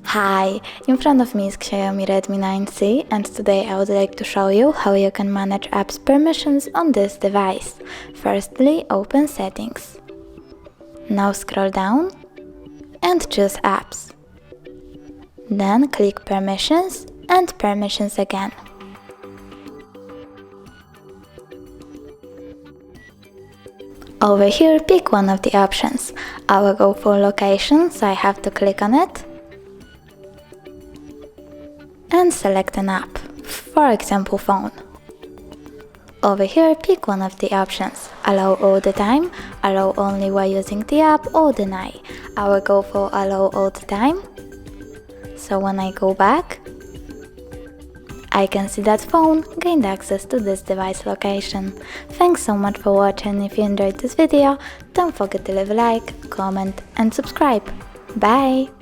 Hi, in front of me is XIAOMI Redmi 9C, and today I would like to show you how you can manage apps permissions on this device. Firstly, open Settings. Now scroll down and choose Apps. Then click Permissions and Permissions again. Over here, pick one of the options. I will go for Location, so I have to click on it and select an app, for example phone. Over here, pick one of the options. Allow all the time, allow only while using the app, or deny. I will go for allow all the time. So when I go back, I can see that phone gained access to this device location. Thanks so much for watching. If you enjoyed this video, don't forget to leave a like, comment and subscribe. Bye!